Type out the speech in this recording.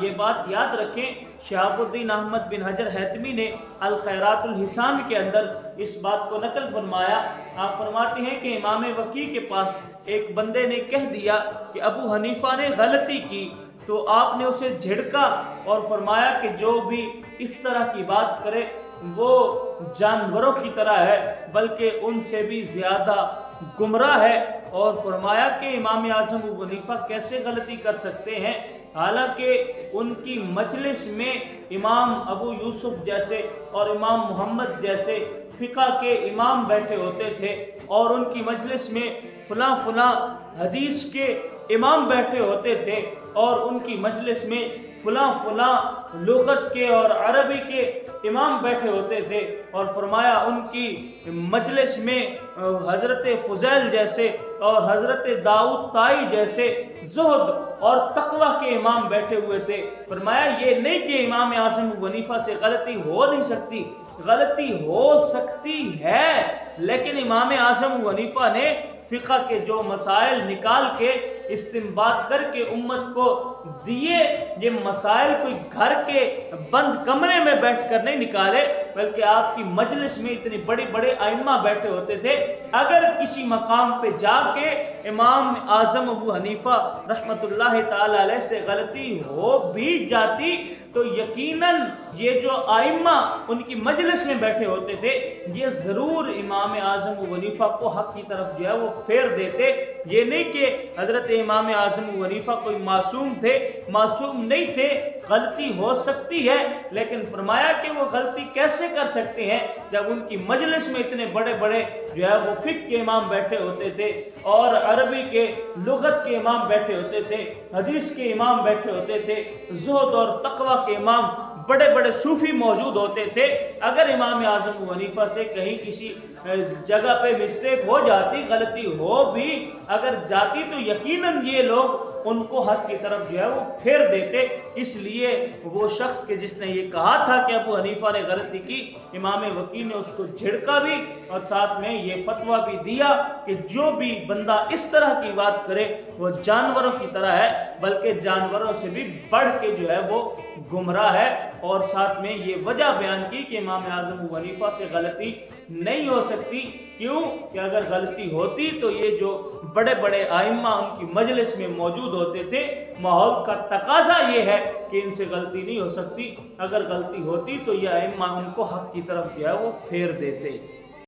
یہ بات یاد رکھیں، شہاب الدین احمد بن حجر حیتمی نے الخیرات الحسان کے اندر اس بات کو نقل فرمایا۔ آپ فرماتے ہیں کہ امام وکیع کے پاس ایک بندے نے کہہ دیا کہ ابو حنیفہ نے غلطی کی، تو آپ نے اسے جھڑکا اور فرمایا کہ جو بھی اس طرح کی بات کرے وہ جانوروں کی طرح ہے، بلکہ ان سے بھی زیادہ گمراہ ہے۔ اور فرمایا کہ امام اعظم ابو حنیفہ کیسے غلطی کر سکتے ہیں، حالانکہ ان کی مجلس میں امام ابو یوسف جیسے اور امام محمد جیسے فقہ کے امام بیٹھے ہوتے تھے، اور ان کی مجلس میں فلاں فلاں حدیث کے امام بیٹھے ہوتے تھے، اور ان کی مجلس میں فلاں فلاں لغت کے اور عربی کے امام بیٹھے ہوتے تھے، اور فرمایا ان کی مجلس میں حضرت فضیل جیسے اور حضرت داؤد طائی جیسے زہد اور تقوی کے امام بیٹھے ہوئے تھے۔ فرمایا یہ نہیں کہ امام اعظم ابو حنیفہ سے غلطی ہو نہیں سکتی، غلطی ہو سکتی ہے، لیکن امام اعظم ابو حنیفہ نے فقہ کے جو مسائل نکال کے استنباط کر کے امت کو دیے، یہ مسائل کوئی گھر کے بند کمرے میں بیٹھ کر نہیں نکالے، بلکہ آپ کی مجلس میں اتنے بڑے بڑے ائمہ بیٹھے ہوتے تھے۔ اگر کسی مقام پہ جا کے امام اعظم ابو حنیفہ رحمۃ اللہ تعالی علیہ سے غلطی ہو بھی جاتی تو یقیناً یہ جو ائمہ ان کی مجلس میں بیٹھے ہوتے تھے یہ ضرور امام اعظم ابو حنیفہ کو حق کی طرف جو ہے وہ پھیر دیتے۔ یہ نہیں کہ حضرت امام اعظم ابو حنیفہ کوئی معصوم تھے، معصوم نہیں تھے، غلطی ہو سکتی ہے، لیکن فرمایا کہ وہ غلطی کیسے کر سکتے ہیں جب ان کی مجلس میں اتنے بڑے بڑے جو ہے وہ فقہ کے امام بیٹھے ہوتے تھے، اور عربی کے لغت کے امام بیٹھے ہوتے تھے، حدیث کے امام بیٹھے ہوتے تھے، زہد اور تقوی کے امام بڑے بڑے صوفی موجود ہوتے تھے۔ اگر امام اعظم ابو حنیفہ سے کہیں کسی جگہ پہ مسٹیک ہو جاتی، غلطی ہو بھی اگر جاتی، تو یقیناً یہ لوگ ان کو حق کی طرف جو ہے وہ پھیر دیتے۔ اس لیے وہ شخص کہ جس نے یہ کہا تھا کہ ابو حنیفہ نے غلطی کی، امام وکیع نے اس کو جھڑکا بھی اور ساتھ میں یہ فتویٰ بھی دیا کہ جو بھی بندہ اس طرح کی بات کرے وہ جانوروں کی طرح ہے، بلکہ جانوروں سے بھی بڑھ کے جو ہے وہ گمراہ ہے۔ اور ساتھ میں یہ وجہ بیان کی کہ امام اعظم ابو حنیفہ سے غلطی نہیں ہو سکتی، کیوں کہ اگر غلطی ہوتی تو یہ جو بڑے بڑے ائمہ ان کی مجلس میں موجود ہوتے تھے، ماحول کا تقاضا یہ ہے کہ ان سے غلطی نہیں ہو سکتی، اگر غلطی ہوتی تو یہ ائمہ ان کو حق کی طرف جو ہے وہ پھیر دیتے۔